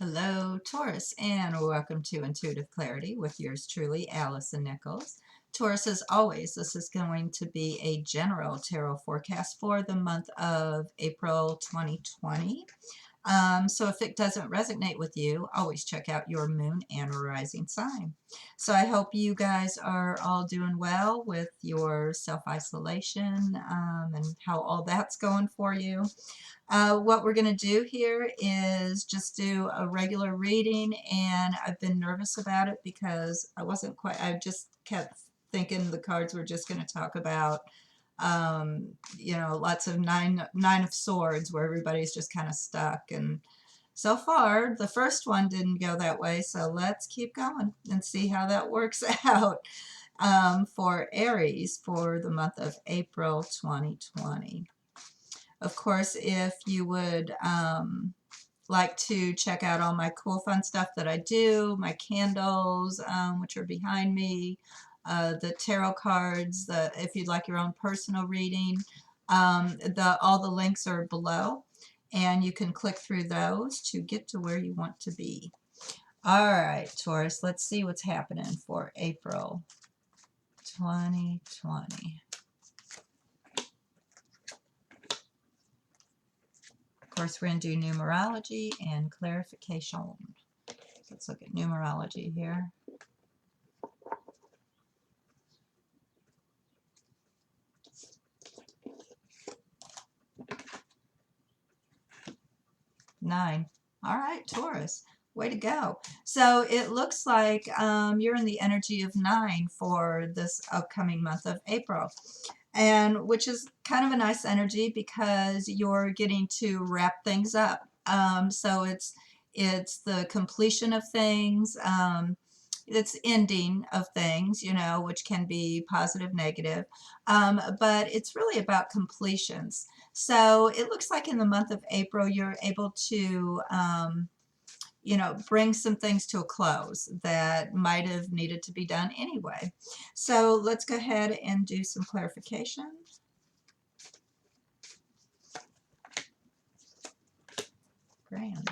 Hello, Taurus, and welcome to Intuitive Clarity with yours truly, Allison Nichols. Taurus, as always, this is going to be a general tarot forecast for the month of April 2020. So if it doesn't resonate with you, always check out your moon and rising sign. So I hope you guys are all doing well with your self-isolation and how all that's going for you. What we're going to do here is just do a regular reading, and I've been nervous about it because I just kept thinking the cards were just going to talk about, lots of nine of swords where everybody's just kind of stuck. And so far, the first one didn't go that way, so let's keep going and see how that works out for Aries for the month of April 2020. Of course, if you would like to check out all my cool fun stuff that I do, my candles, which are behind me, the tarot cards, if you'd like your own personal reading, all the links are below, and you can click through those to get to where you want to be. All right, Taurus, let's see what's happening for April 2020. Of course, we're going to do numerology and clarification. Let's look at numerology here. Nine. All right, Taurus. Way to go. So it looks like you're in the energy of 9 for this upcoming month of April, and which is kind of a nice energy because you're getting to wrap things up. So it's the completion of things. It's ending of things, which can be positive, negative, but it's really about completions. So it looks like in the month of April, you're able to, bring some things to a close that might have needed to be done anyway. So let's go ahead and do some clarification. Grand.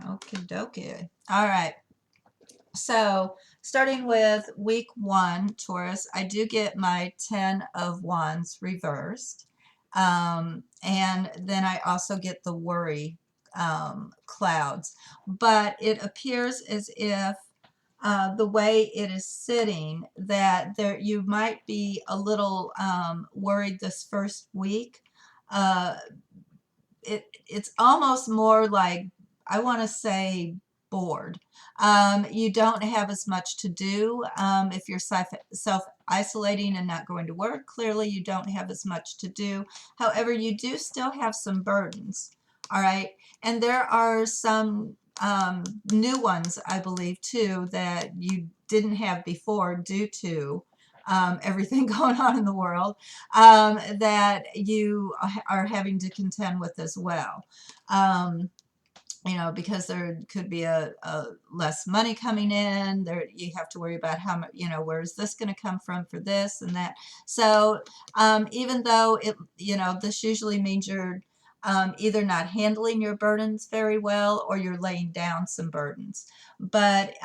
Okie dokie. All right. So starting with week 1, Taurus, I do get my 10 of Wands reversed. And then I also get the worry clouds. But it appears as if the way it is sitting, that you might be a little worried this first week. Uh, it's almost more like, I want to say, bored. You don't have as much to do if you're self-isolating and not going to work. Clearly, you don't have as much to do. However, you do still have some burdens. All right. And there are some new ones, I believe, too, that you didn't have before due to everything going on in the world that you are having to contend with as well. Because there could be a less money coming in. There, you have to worry about how much, where is this going to come from for this and that. So even though this usually means you're either not handling your burdens very well, or you're laying down some burdens. But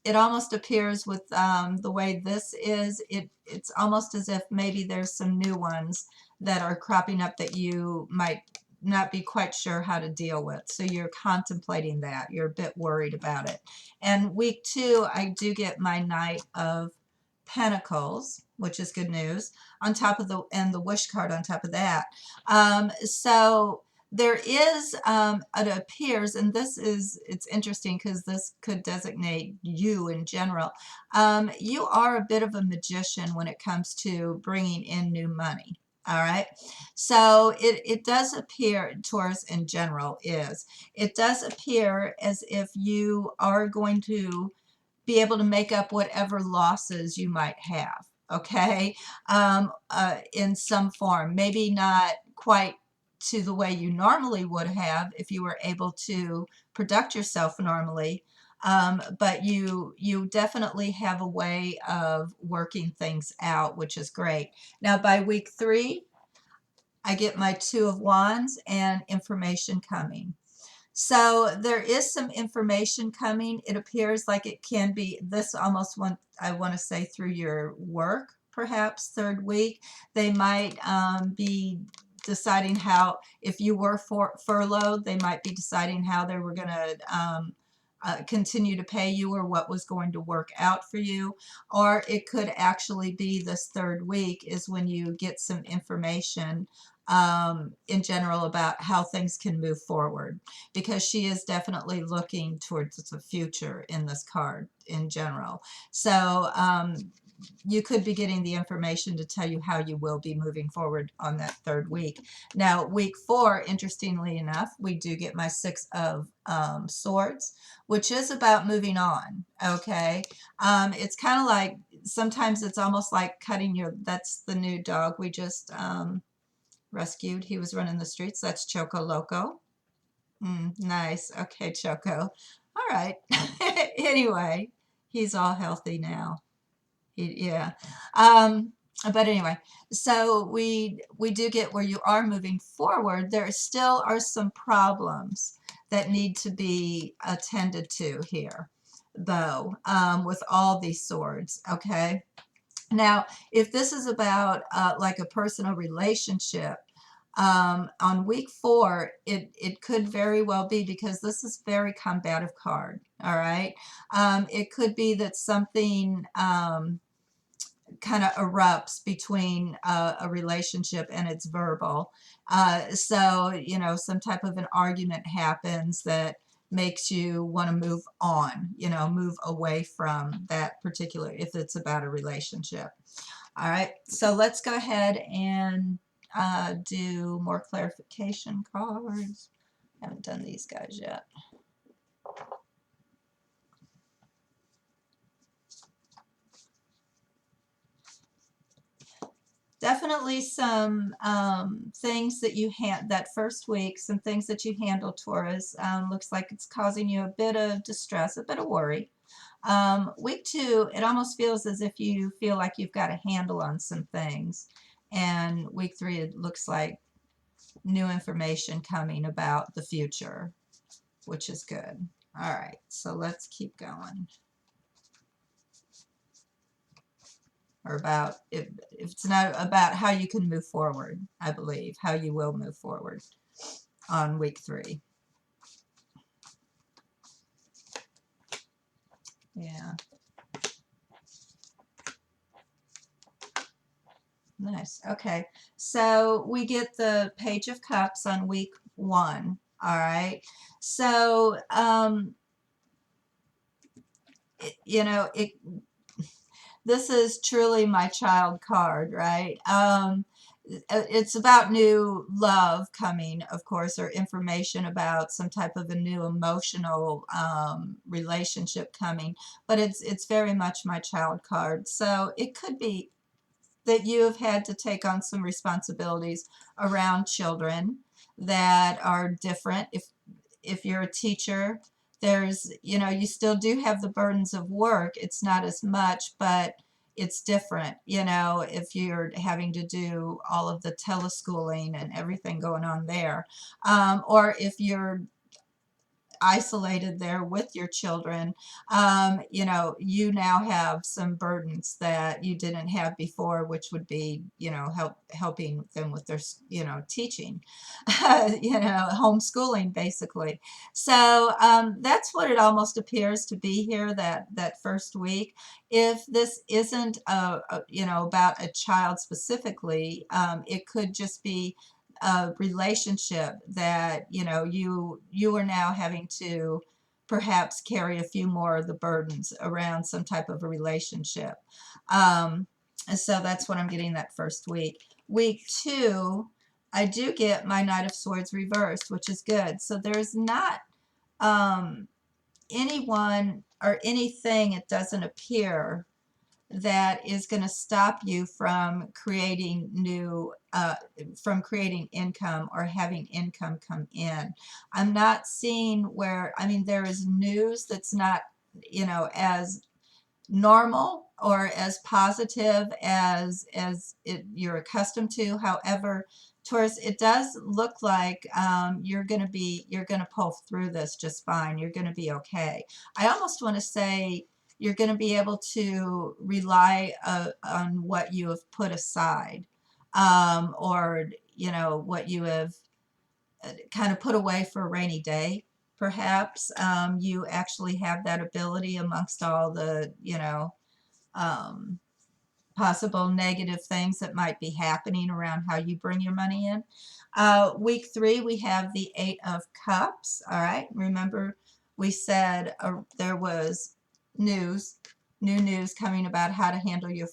it almost appears with the way this is, it's almost as if maybe there's some new ones that are cropping up that you might not be quite sure how to deal with. So you're contemplating that. You're a bit worried about it. And week 2, I do get my Knight of Pentacles, which is good news, on top of the wish card on top of that. So there is, it appears, and it's interesting because this could designate you in general. You are a bit of a magician when it comes to bringing in new money. All right. So it does appear, Taurus in general it does appear as if you are going to be able to make up whatever losses you might have. Okay. In some form, maybe not quite to the way you normally would have if you were able to protect yourself normally. But you definitely have a way of working things out, which is great. Now, by week 3, I get my 2 of Wands and information coming. So there is some information coming. It appears like it can be this almost one, I want to say through your work, perhaps third week. They might be deciding how, if you were furloughed, they might be deciding how they were going to continue to pay you or what was going to work out for you. Or it could actually be this third week is when you get some information in general about how things can move forward, because she is definitely looking towards the future in this card in general. So you could be getting the information to tell you how you will be moving forward on that third week. Now, week 4, interestingly enough, we do get my 6 of Swords, which is about moving on. Okay, it's kind of like sometimes it's almost like cutting your. That's the new dog we just rescued. He was running the streets. That's Choco Loco. Nice. Okay, Choco. All right. Anyway, he's all healthy now. Yeah. Um, but anyway, so we do get where you are moving forward. There still are some problems that need to be attended to here, though, with all these swords. Okay. Now, if this is about like a personal relationship, on week 4, it could very well be, because this is very combative card. All right. It could be that something kind of erupts between a relationship and it's verbal. So, you know, some type of an argument happens that makes you want to move on, you know, move away from that particular, if it's about a relationship. All right, so let's go ahead and do more clarification cards. Haven't done these guys yet. Definitely some things that you that first week, some things that you handle, Taurus. Looks like it's causing you a bit of distress, a bit of worry. Week 2, it almost feels as if you feel like you've got a handle on some things. And week 3, it looks like new information coming about the future, which is good. All right, so let's keep going. Or about, if it's not about how you can move forward, I believe, how you will move forward on week 3. Yeah. Nice. Okay. So we get the Page of Cups on week 1. All right. So, you know, this is truly my child card, right? It's about new love coming, of course, or information about some type of a new emotional relationship coming, but it's very much my child card. So it could be that you have had to take on some responsibilities around children that are different. If you're a teacher, there's, you know, you still do have the burdens of work. It's not as much, but it's different, you know, if you're having to do all of the teleschooling and everything going on there, or if you're isolated there with your children, you know, you now have some burdens that you didn't have before, which would be, you know, helping them with their, you know, teaching, you know, homeschooling basically. So that's what it almost appears to be here, that first week. If this isn't you know, about a child specifically, it could just be a relationship that, you know, you are now having to perhaps carry a few more of the burdens around some type of a relationship. And so that's what I'm getting that first week. Week 2, I do get my Knight of Swords reversed, which is good. So there's not anyone or anything, it doesn't appear, that is going to stop you from creating new, from creating income or having income come in. I'm not seeing where, I mean, there is news that's not, you know, as normal or as positive as you're accustomed to. However, Taurus, it does look like you're going to pull through this just fine. You're going to be okay. I almost want to say you're going to be able to rely on what you have put aside, or what you have kind of put away for a rainy day. Perhaps you actually have that ability amongst all the um, possible negative things that might be happening around how you bring your money in. Week 3, we have the 8 of Cups. All right. Remember, we said there was news, new news coming about how to handle your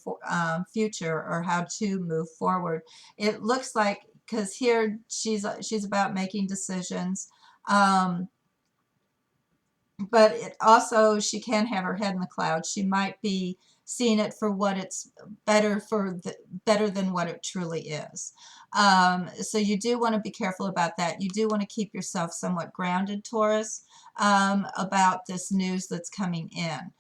future, or how to move forward. It looks like, because here she's about making decisions. Um, but it also, she can have her head in the clouds. She might be seeing it for what it's better than what it truly is. So you do want to be careful about that. You do want to keep yourself somewhat grounded, Taurus, about this news that's coming in.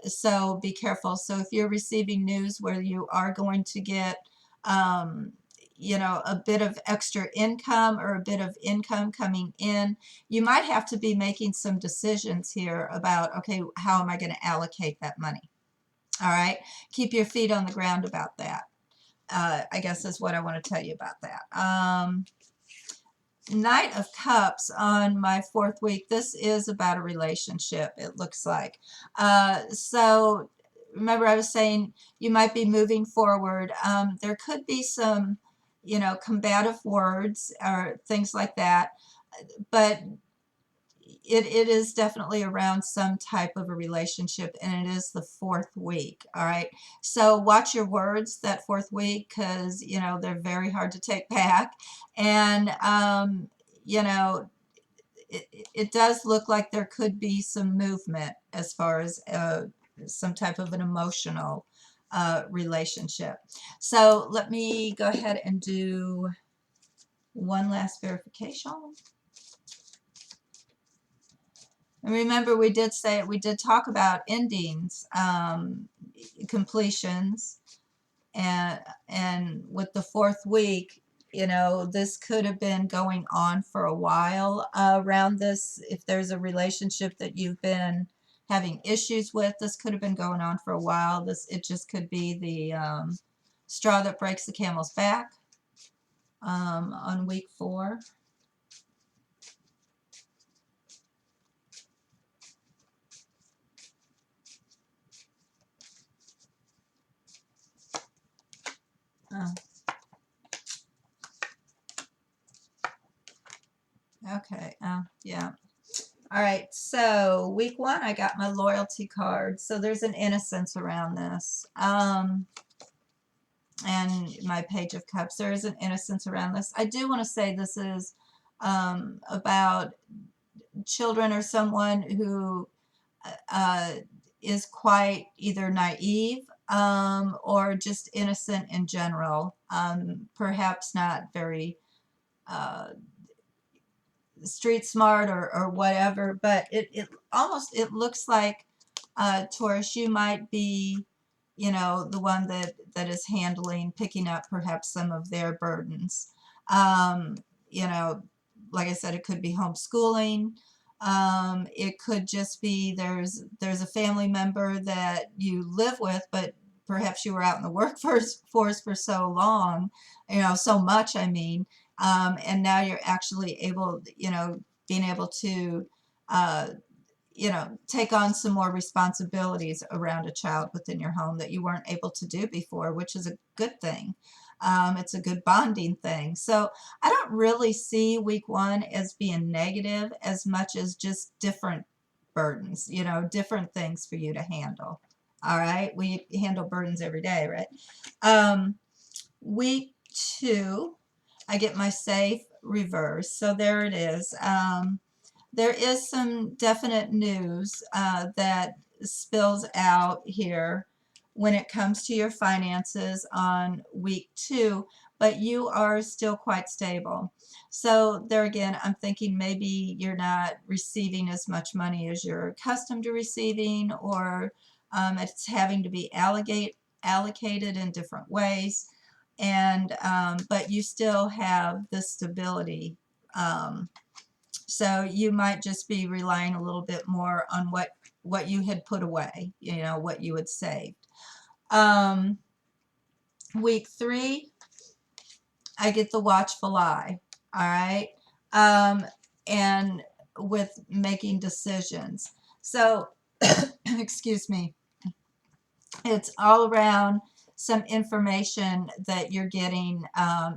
So be careful. So if you're receiving news where you are going to get um, a bit of extra income, or a bit of income coming in, you might have to be making some decisions here about, okay, how am I going to allocate that money? All right. Keep your feet on the ground about that. I guess is what I want to tell you about that. Knight of Cups on my 4th week. This is about a relationship, it looks like. So remember, I was saying you might be moving forward. There could be some, combative words or things like that, but it is definitely around some type of a relationship, and it is the 4th week. All right. So watch your words that 4th week, because, they're very hard to take back. And, it does look like there could be some movement as far as some type of an emotional relationship. So let me go ahead and do one last verification. And remember, we did talk about endings, completions, and with the 4th week, this could have been going on for a while around this. If there's a relationship that you've been having issues with, this could have been going on for a while. It just could be the straw that breaks the camel's back on week 4. Oh, okay. Yeah. All right, so week 1, I got my loyalty card. So there's an innocence around this. And my Page of Cups, there is an innocence around this. I do want to say this is about children, or someone who uh, is quite either naive or just innocent in general. Perhaps not very uh, street smart, or whatever, but it looks like Taurus, you might be, the one that is picking up perhaps some of their burdens. Um, you know, like I said, it could be homeschooling. It could just be there's a family member that you live with, but perhaps you were out in the workforce for so long, so much, I mean, and now you're actually able, being able to, uh, take on some more responsibilities around a child within your home that you weren't able to do before, which is a good thing. It's a good bonding thing. So I don't really see week 1 as being negative as much as just different burdens, different things for you to handle. All right. We handle burdens every day, right? Week 2, I get my safe reverse. So there it is. There is some definite news that spills out here when it comes to your finances on week 2, but you are still quite stable. So there again, I'm thinking maybe you're not receiving as much money as you're accustomed to receiving, or it's having to be allocated in different ways. and but you still have the stability. So you might just be relying a little bit more on what you had put away, what you had saved. Week 3, I get the watchful eye. All right. And with making decisions. So, excuse me, it's all around some information that you're getting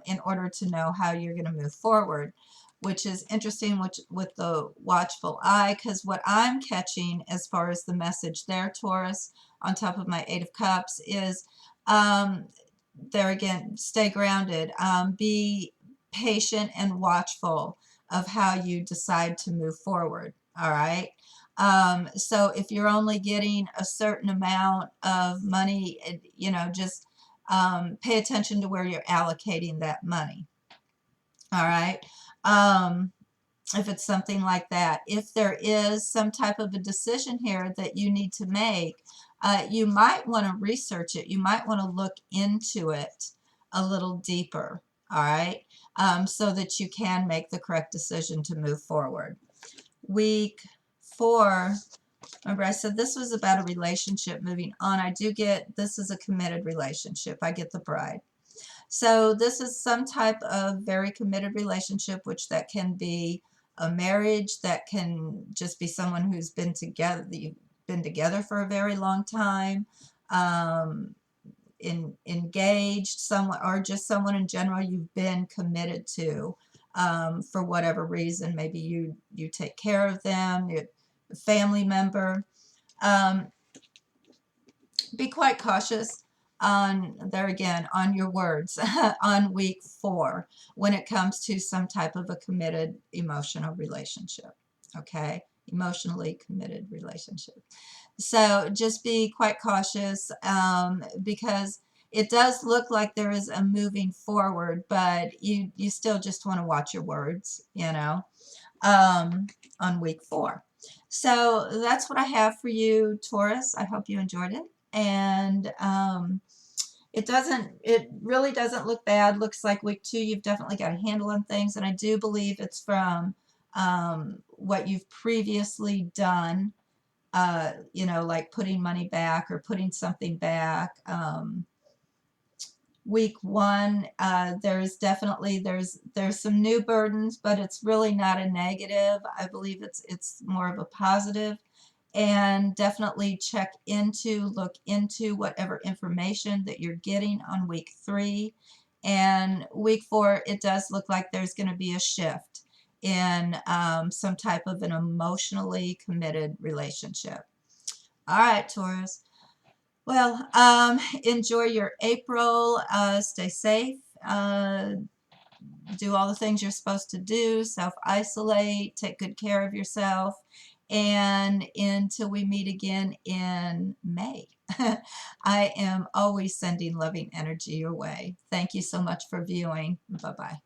in order to know how you're going to move forward, which is interesting with the watchful eye, because what I'm catching as far as the message there, Taurus, on top of my 8 of Cups, is there again, stay grounded, be patient and watchful of how you decide to move forward. All right. So if you're only getting a certain amount of money, just pay attention to where you're allocating that money. All right. If it's something like that, if there is some type of a decision here that you need to make, you might want to research it. You might want to look into it a little deeper. All right. So that you can make the correct decision to move forward. Week 4, remember I said this was about a relationship moving on. I do get, this is a committed relationship. I get the bride. So this is some type of very committed relationship, which that can be a marriage, that can just be someone who's been together, you've been together for a very long time, engaged, someone, or just someone in general you've been committed to for whatever reason. Maybe you take care of them, you're a family member. Be quite cautious on, there again, on your words on week 4 when it comes to some type of a committed emotional relationship. Okay, emotionally committed relationship. So just be quite cautious because it does look like there is a moving forward, but you still just want to watch your words, on week 4. So that's what I have for you, Taurus. I hope you enjoyed it. And it really doesn't look bad. Looks like week 2, you've definitely got a handle on things. And I do believe it's from what you've previously done, like putting money back or putting something back. Week 1, there's definitely, there's some new burdens, but it's really not a negative. I believe it's more of a positive. And definitely look into whatever information that you're getting on week 3. And week 4, it does look like there's going to be a shift in some type of an emotionally committed relationship. All right, Taurus. Well, enjoy your April. Stay safe. Do all the things you're supposed to do. Self-isolate. Take good care of yourself. And until we meet again in May, I am always sending loving energy your way. Thank you so much for viewing. Bye-bye.